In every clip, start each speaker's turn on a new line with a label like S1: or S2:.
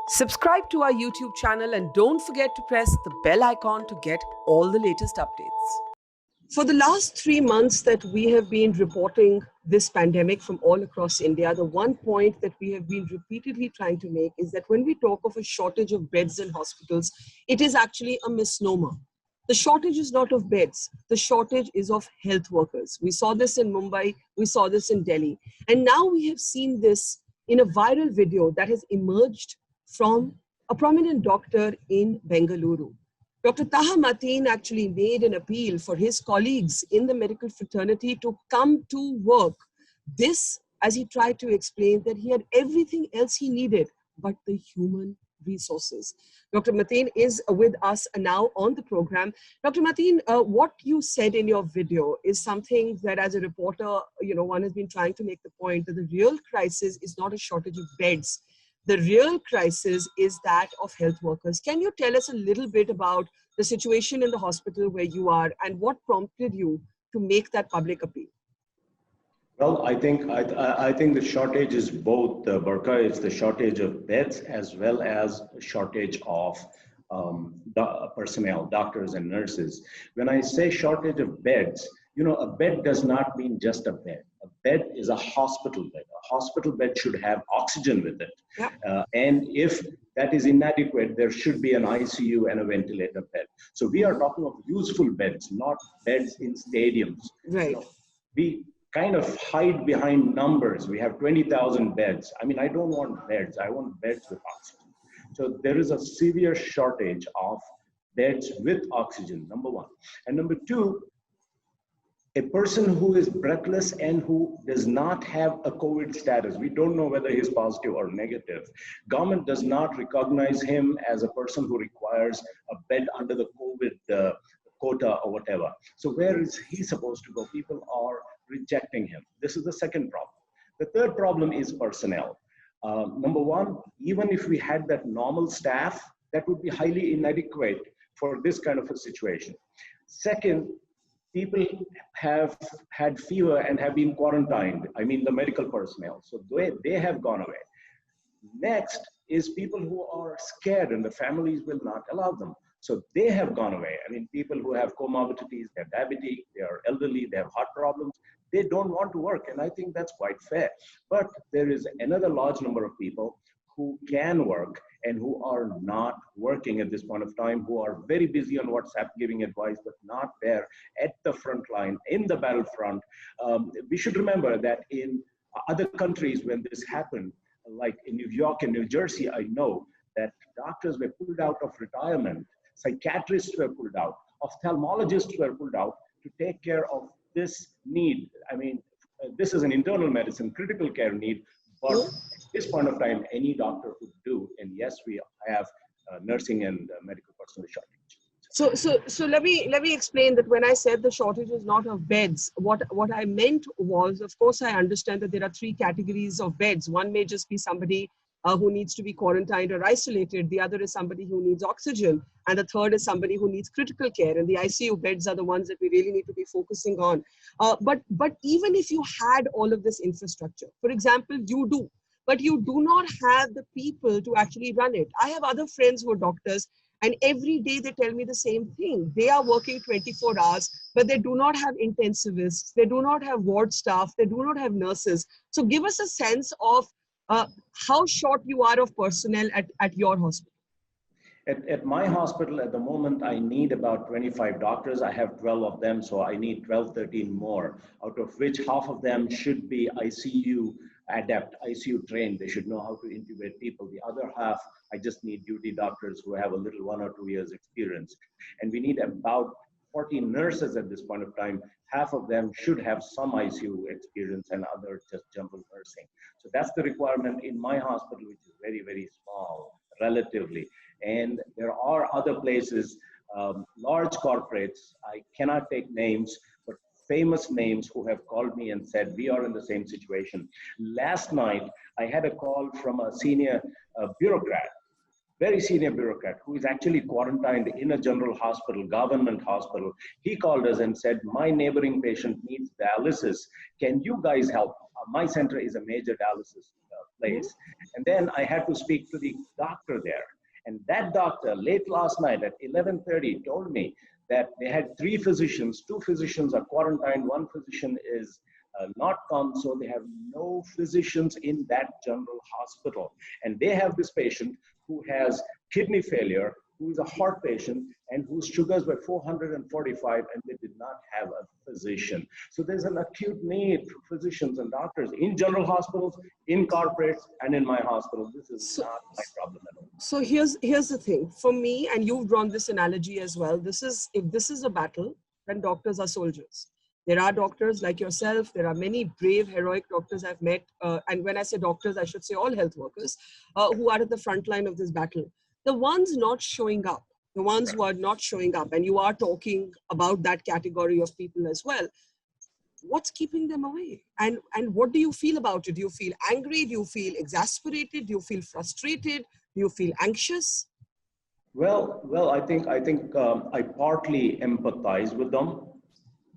S1: Subscribe to our YouTube channel and don't forget to press the bell icon to get all the latest updates. For the last 3 months that we have been reporting this pandemic from all across India, the one point that we have been repeatedly trying to make is that when we talk of a shortage of beds in hospitals, it is actually a misnomer. The shortage is not of beds. The shortage is of health workers. We saw this in Mumbai. We saw this in Delhi. And now we have seen this in a viral video that has emerged from a prominent doctor in Bengaluru. Dr. Taha Mateen actually made an appeal for his colleagues in the medical fraternity to come to work. This, as he tried to explain, that he had everything else he needed but the human resources. Dr. Mateen is with us now on the program. Dr. Mateen, what you said in your video is something that as a reporter, one has been trying to make the point that the real crisis is not a shortage of beds. The real crisis is that of health workers. Can you tell us a little bit about the situation in the hospital where you are and what prompted you to make that public appeal?
S2: Well, I think the shortage is both, Barkha. It's the shortage of beds as well as a shortage of personnel, doctors and nurses. When I say shortage of beds, a bed does not mean just a bed. A bed is a hospital bed. A hospital bed should have oxygen with it. Yeah. And if that is inadequate, there should be an ICU and a ventilator bed. So we are talking of useful beds, not beds in stadiums.
S1: Right.
S2: We kind of hide behind numbers. We have 20,000 beds. I mean, I don't want beds. I want beds with oxygen. So there is a severe shortage of beds with oxygen, number one. And number two, a person who is breathless and who does not have a COVID status, we don't know whether he's positive or negative. Government does not recognize him as a person who requires a bed under the COVID quota or whatever. So where is he supposed to go? People are rejecting him. This is the second problem. The third problem is personnel. Number one, even if we had that normal staff, that would be highly inadequate for this kind of a situation. Second, people have had fever and have been quarantined. I mean, the medical personnel. So they have gone away. Next is people who are scared and the families will not allow them. So they have gone away. I mean, people who have comorbidities, they're diabetic, they are elderly, they have heart problems. They don't want to work. And I think that's quite fair. But there is another large number of people who can work and who are not working at this point of time, who are very busy on WhatsApp giving advice, but not there at the front line, in the battlefront. We should remember that in other countries when this happened, like in New York and New Jersey, I know that doctors were pulled out of retirement, psychiatrists were pulled out, ophthalmologists were pulled out to take care of this need. I mean, this is an internal medicine, critical care need, but at this point of time, any doctor would do. And yes, we have nursing and medical personnel shortage.
S1: So let me explain that when I said the shortage is not of beds, what I meant was, of course, I understand that there are three categories of beds. One may just be somebody who needs to be quarantined or isolated. The other is somebody who needs oxygen. And the third is somebody who needs critical care. And the ICU beds are the ones that we really need to be focusing on. But even if you had all of this infrastructure, for example, you do, but you do not have the people to actually run it. I have other friends who are doctors, and every day they tell me the same thing. They are working 24 hours, but they do not have intensivists. They do not have ward staff. They do not have nurses. So give us a sense of how short you are of personnel at your hospital.
S2: At my hospital at the moment, I need about 25 doctors. I have 12 of them, so I need 12, 13 more, out of which half of them should be ICU adept, ICU trained. They should know how to intubate people. The other half, I just need duty doctors who have a little 1 or 2 years experience. And we need about 40 nurses at this point of time. Half of them should have some ICU experience and others just general nursing. So that's the requirement in my hospital, which is very, very small, relatively. And there are other places, large corporates, I cannot take names, but famous names who have called me and said, we are in the same situation. Last night, I had a call from a senior bureaucrat, very senior bureaucrat, who is actually quarantined in a general hospital, government hospital. He called us and said, my neighboring patient needs dialysis. Can you guys help? My center is a major dialysis
S1: Mhm.
S2: place. And then I had to speak to the doctor there. And that doctor, late last night at 11:30, told me that they had three physicians. Two physicians are quarantined. One physician is not come, so they have no physicians in that general hospital. And they have this patient who has kidney failure, who is a heart patient, and whose sugars were 445, and they did not have a physician. So there's an acute need for physicians and doctors in general hospitals, in corporates, and in my hospital. This is
S1: So,
S2: not my problem at all.
S1: so here's the thing for me, and you've drawn this analogy as well. If this is a battle, then doctors are soldiers. There are doctors like yourself. There are many brave, heroic doctors I've met, and when I say doctors, I should say all health workers who are at the front line of this battle. The ones not showing up, the ones who are not showing up, and you are talking about that category of people as well. What's keeping them away, and what do you feel about it? Do you feel angry? Do you feel exasperated? Do you feel frustrated? Do you feel anxious?
S2: Well, I think I partly empathize with them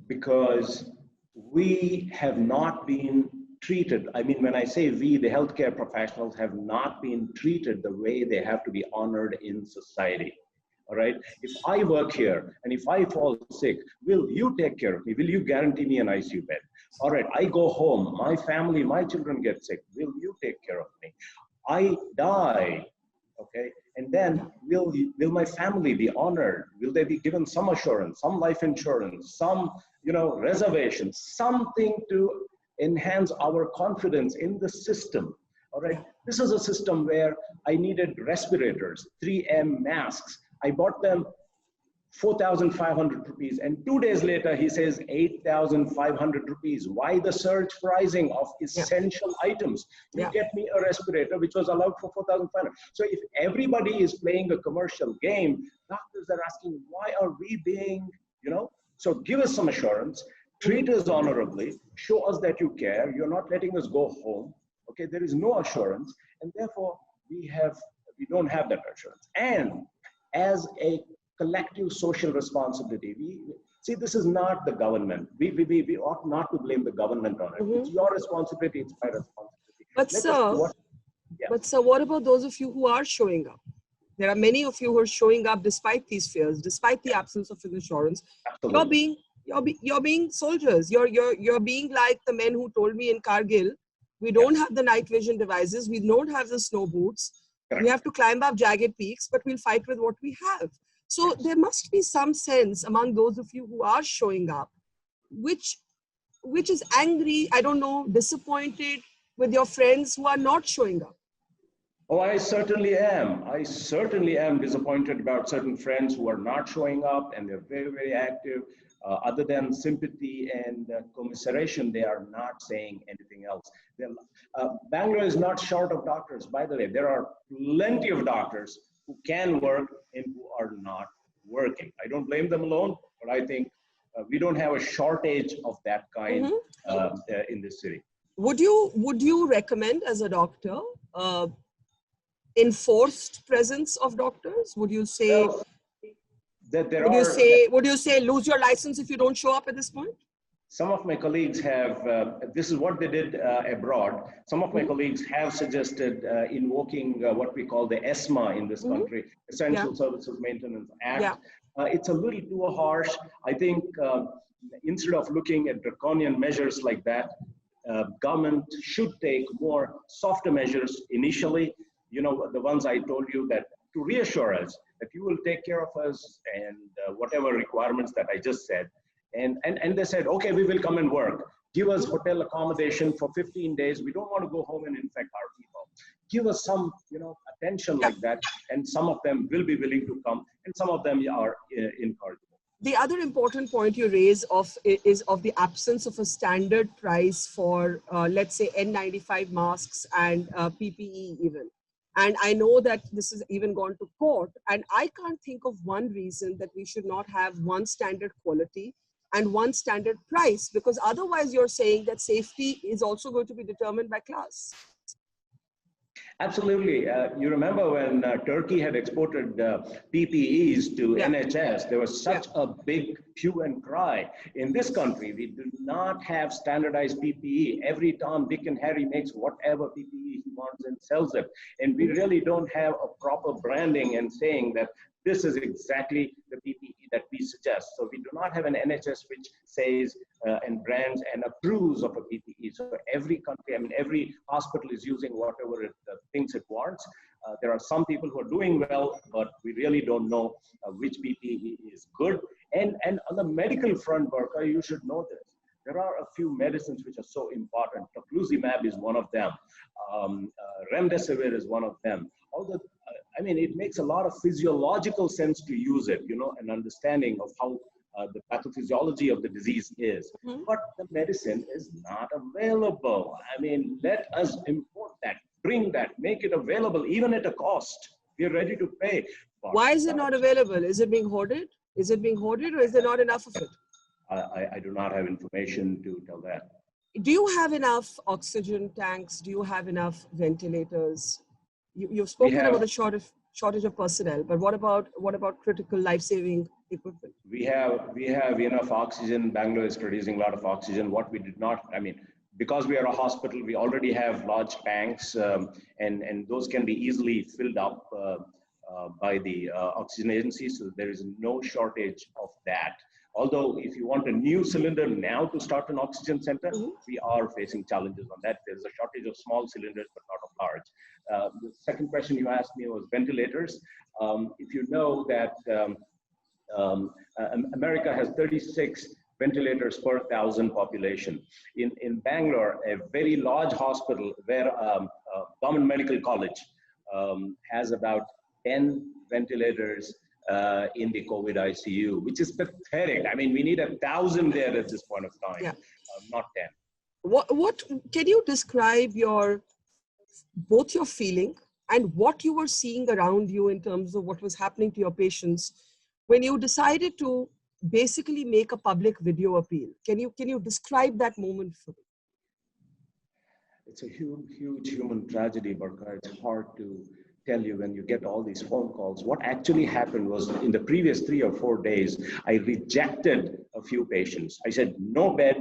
S2: because we have not been treated. I mean, when I say we, the healthcare professionals have not been treated the way they have to be honored in society. All right. If I work here and if I fall sick, will you take care of me? Will you guarantee me an ICU bed? All right. I go home, my family, my children get sick. Will you take care of me? I die. Okay. And then will my family be honored? Will they be given some assurance, some life insurance, some, reservation, something to enhance our confidence in the system? All right. This is a system where I needed respirators, 3M masks. I bought them 4,500 rupees. And 2 days later, he says 8,500 rupees. Why the surge pricing of essential items? You get me a respirator, which was allowed for 4,500. So if everybody is playing a commercial game, doctors are asking, why are we being, so give us some assurance, treat us honorably, show us that you care. You're not letting us go home. Okay, there is no assurance. And therefore, we don't have that assurance. And as a collective social responsibility. See, this is not the government. We ought not to blame the government on it.
S1: Mm-hmm.
S2: It's your responsibility. It's my responsibility.
S1: But sir, what about those of you who are showing up? There are many of you who are showing up despite these fears, despite the absence of insurance.
S2: Absolutely.
S1: You're being soldiers. You're being like the men who told me in Kargil, we don't have the night vision devices. We don't have the snow boots. Correct. We have to climb up jagged peaks, but we'll fight with what we have. So there must be some sense among those of you who are showing up, which is angry, I don't know, disappointed with your friends who are not showing up.
S2: Oh, I certainly am. I certainly am disappointed about certain friends who are not showing up, and they're very, very active. Other than sympathy and commiseration, they are not saying anything else. Bangalore is not short of doctors, by the way. There are plenty of doctors who can work and who are not working. I don't blame them alone, but I think we don't have a shortage of that kind in this city.
S1: Would you recommend as a doctor enforced presence of doctors? Would you say?
S2: Well,
S1: would you say lose your license if you don't show up at this point?
S2: Some of my colleagues have, this is what they did abroad. Some of my colleagues have suggested invoking what we call the ESMA in this country, Essential Services Maintenance Act. It's a little too harsh. I think instead of looking at draconian measures like that, government should take more softer measures initially. The ones I told you, that to reassure us that you will take care of us and whatever requirements that I just said. And they said, okay, we will come and work. Give us hotel accommodation for 15 days. We don't want to go home and infect our people. Give us some, attention like that. And some of them will be willing to come, and some of them are incorrigible.
S1: The other important point you raise is of the absence of a standard price for, let's say, N95 masks and PPE even. And I know that this has even gone to court. And I can't think of one reason that we should not have one standard quality and one standard price, because otherwise you're saying that safety is also going to be determined by class.
S2: Absolutely. You remember when Turkey had exported PPEs to
S1: Yeah,
S2: NHS, there was
S1: yeah.
S2: such a big hue and cry. In this country, we do not have standardized PPE. Every Tom, Dick, and Harry makes whatever PPE he wants and sells it. And we
S1: Mhm.
S2: really don't have a proper branding and saying that this is exactly the PPE that we suggest. So we do not have an NHS which says and brands and approves of a PPE. So every country, I mean, every hospital is using whatever it thinks it wants. There are some people who are doing well, but we really don't know which PPE is good. And on the medical front, Barkha, you should know this. There are a few medicines which are so important. Tocilizumab is one of them. Remdesivir is one of them. Although, I mean, it makes a lot of physiological sense to use it, an understanding of how the pathophysiology of the disease is.
S1: Mhm.
S2: But the medicine is not available. I mean, let us import that, bring that, make it available, even at a cost. We're ready to pay. But
S1: Why is it not available? Is it being hoarded? Is it being hoarded, or is there not enough of it?
S2: I do not have information to tell that.
S1: Do you have enough oxygen tanks? Do you have enough ventilators? You've
S2: We
S1: spoken about
S2: have
S1: the shortage of personnel, but what about critical life-saving equipment?
S2: we have enough oxygen. Bangalore is producing a lot of oxygen. What we did not, I mean, because we are a hospital, we already have large tanks, and those can be easily filled up by the oxygen agency. So there is no shortage of that. Although, if you want a new cylinder now to start an oxygen center,
S1: Mhm.
S2: we are facing challenges on that. There's a shortage of small cylinders, but not of large. The second question you asked me was ventilators. If you know that America has 36 ventilators per thousand population. In Bangalore, a very large hospital where government medical college has about 10 ventilators in the COVID ICU, which is pathetic. I mean, we need 1,000 there at this point of time,
S1: Yeah.
S2: not 10.
S1: What can you describe both your feeling and what you were seeing around you in terms of what was happening to your patients when you decided to basically make a public video appeal? Can you describe that moment for me?
S2: It's a huge, huge human tragedy, Barkha. It's hard to tell you when you get all these phone calls. What actually happened was in the previous 3 or 4 days, I rejected a few patients. I said, no bed.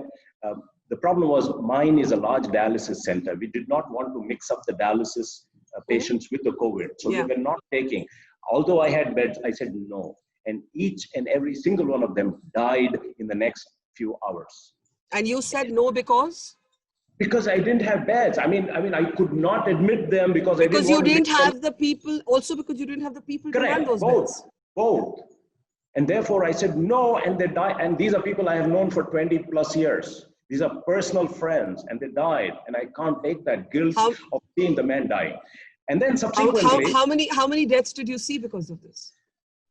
S2: The problem was mine is a large dialysis center. We did not want to mix up the dialysis
S1: Mhm.
S2: patients with the COVID. So we
S1: Yeah.
S2: were not taking. Although I had beds, I said no. And each and every single one of them died in the next few hours.
S1: And you said no
S2: Because I didn't have beds. I could not admit them because I didn't
S1: because you
S2: want to
S1: didn't
S2: mix them.
S1: have the people, also because you didn't have the people to run
S2: Correct,
S1: those
S2: both,
S1: beds.
S2: both. And therefore I said no, and they died. And these are people I have known for 20 plus years. These are personal friends, and they died. And I can't take that guilt
S1: How
S2: of seeing the man die. And then
S1: how how
S2: subsequently,
S1: how many how many deaths did you see because of this?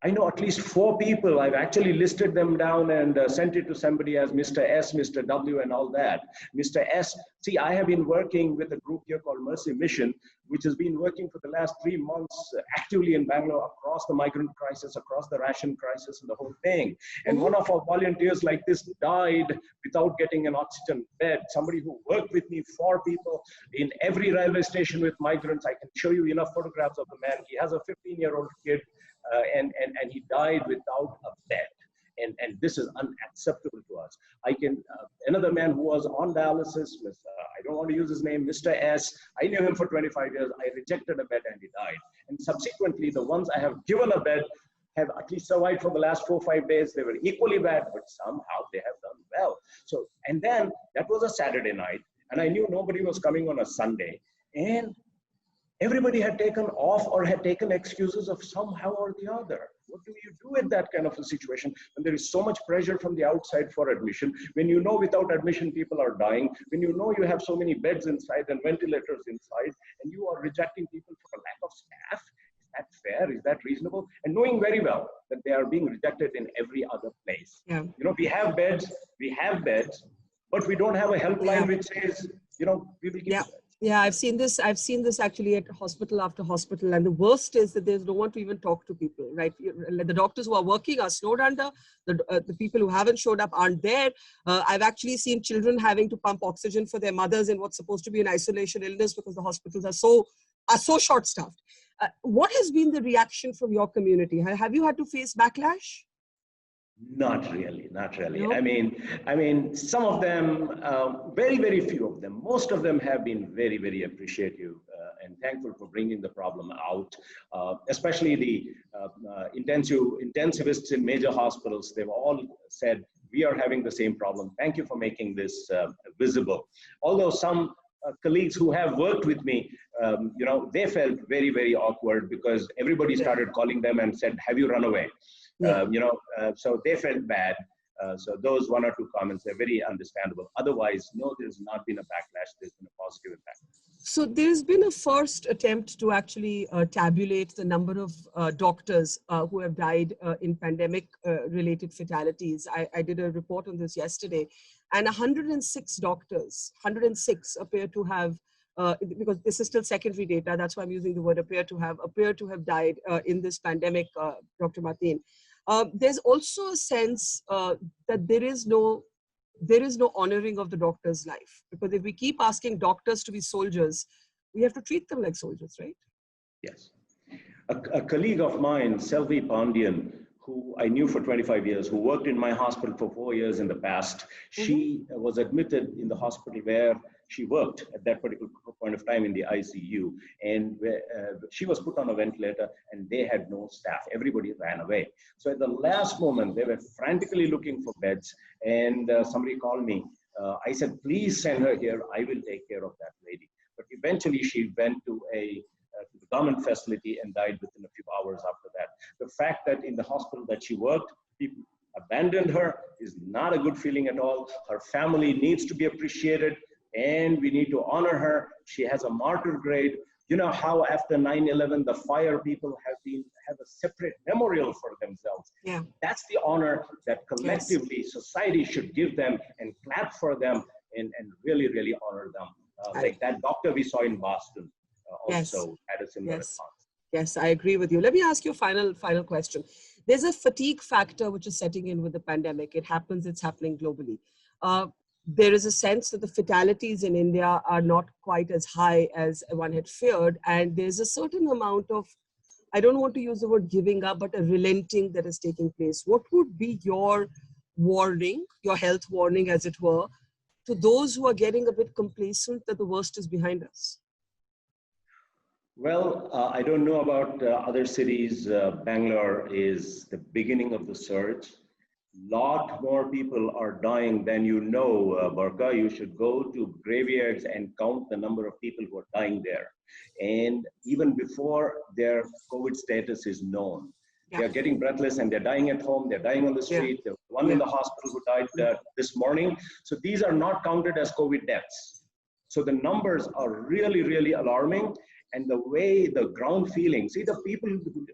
S2: I know at least 4 people. I've actually listed them down and sent it to somebody as Mr. S, Mr. W, and all that. Mr. S, see, I have been working with a group here called Mercy Mission, which has been working for the last 3 months actively in Bangalore across the migrant crisis, across the ration crisis, and the whole thing. And
S1: Mhm.
S2: one of our volunteers like this died without getting an oxygen bed. Somebody who worked with me, 4 people in every railway station with migrants. I can show you enough photographs of the man. He has a 15-year-old kid. And he died without a bed. And this is unacceptable to us. Another man who was on dialysis, I don't want to use his name, Mr. S. I knew him for 25 years. I rejected a bed and he died. And subsequently, the ones I have given a bed have at least survived for the last 4 or 5 days. They were equally bad, but somehow they have done well. So, and then that was a Saturday night, and I knew nobody was coming on a Sunday. And everybody had taken off or had taken excuses of somehow or the other. What do you do in that kind of a situation when there is so much pressure from the outside for admission, when you know without admission people are dying, when you know you have so many beds inside and ventilators inside, and you are rejecting people for a lack of staff? Is that fair? Is that reasonable? And knowing very well that they are being rejected in every other place.
S1: Yeah.
S2: We have beds, but we don't have a helpline
S1: Yeah.
S2: which says, we will give
S1: Yeah.
S2: you beds.
S1: Yeah, I've seen this. I've seen this actually at hospital after hospital. And the worst is that there's no one to even talk to people, right? The doctors who are working are snowed under. The people who haven't showed up aren't there. I've actually seen children having to pump oxygen for their mothers in what's supposed to be an isolation illness because the hospitals are so are so short-staffed. What has been the reaction from your community? Have you had to face backlash?
S2: Not really, not really.
S1: No?
S2: Some of them, very, very few of them, most of them have been very, very appreciative and thankful for bringing the problem out. Especially the intensivists in major hospitals, they've all said, we are having the same problem. Thank you for making this visible. Although some colleagues who have worked with me, they felt very, very awkward because everybody started calling them and said, have you run away?
S1: Yeah.
S2: So they felt bad. So those one or two comments are very understandable. Otherwise, no, there's not been a backlash. There's been a positive impact.
S1: So there's been a first attempt to actually tabulate the number of doctors who have died in pandemic-related fatalities. I did a report on this yesterday, and 106 doctors, 106 appear to have, because this is still secondary data, that's why I'm using the word appear to have died in this pandemic, Dr. Mateen. There's also a sense that there is no honoring of the doctor's life, because if we keep asking doctors to be soldiers, we have to treat them like soldiers, right?
S2: Yes. A colleague of mine, Selvi Pandian, who I knew for 25 years, who worked in my hospital for 4 years in the past, she was admitted in the hospital where she worked at that particular point of time in the ICU. And she was put on a ventilator and they had no staff. Everybody ran away. So at the last moment, they were frantically looking for beds. And somebody called me. I said, please send her here. I will take care of that lady. But eventually she went to the government facility and died within a few hours after that. The fact that in the hospital that she worked, people abandoned her is not a good feeling at all. Her family needs to be appreciated and we need to honor her. She has a martyr grade. You know how after 9/11, the fire people have a separate memorial for themselves.
S1: Yeah.
S2: That's the honor that collectively society should give them and clap for them and really, really honor them. Like that doctor we saw in Boston also had a similar response.
S1: Yes, I agree with you. Let me ask you a final question. There's a fatigue factor which is setting in with the pandemic. It happens, it's happening globally. There is a sense that the fatalities in India are not quite as high as one had feared. And there's a certain amount of, I don't want to use the word giving up, but a relenting that is taking place. What would be your warning, your health warning, as it were, to those who are getting a bit complacent that the worst is behind us?
S2: Well, I don't know about other cities. Bangalore is the beginning of the surge. Lot more people are dying than you know, Barkha. You should go to graveyards and count the number of people who are dying there. And even before their COVID status is known, they're getting breathless and they're dying at home, they're dying on the street. There's one in the hospital who died this morning. So these are not counted as COVID deaths. So the numbers are really, really alarming. And the way the ground feeling, see the people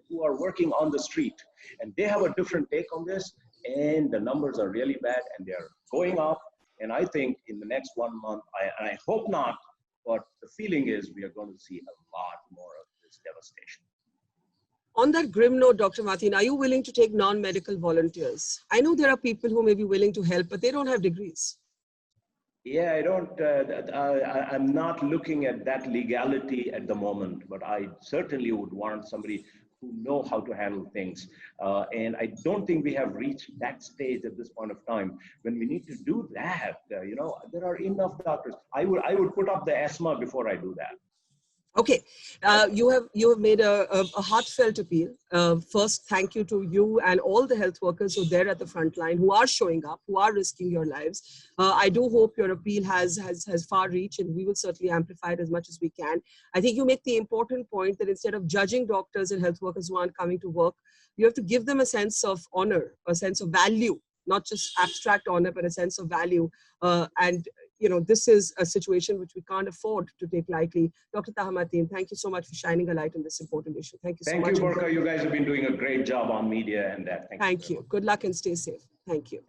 S2: who are working on the street, and they have a different take on this, and the numbers are really bad and they're going up. And I think in the next 1 month, I hope not, but the feeling is we are going to see a lot more of this devastation.
S1: On that grim note, Dr. Mateen, are you willing to take non-medical volunteers? I know there are people who may be willing to help, but they don't have degrees.
S2: Yeah, I'm not looking at that legality at the moment, but I certainly would want somebody who know how to handle things. And I don't think we have reached that stage at this point of time when we need to do that. There are enough doctors. I would put up the asthma before I do that.
S1: Okay, you have made a heartfelt appeal. First, thank you to you and all the health workers who are there at the front line, who are showing up, who are risking your lives. I do hope your appeal has far reach, and we will certainly amplify it as much as we can. I think you make the important point that instead of judging doctors and health workers who aren't coming to work, you have to give them a sense of honor, a sense of value, not just abstract honor, but a sense of value. And this is a situation which we can't afford to take lightly. Dr. Taha Mateen, thank you so much for shining a light on this important issue. Thank you so much.
S2: Thank you, Barkha. You guys have been doing a great job on media and that.
S1: Thank you. Good luck and stay safe. Thank you.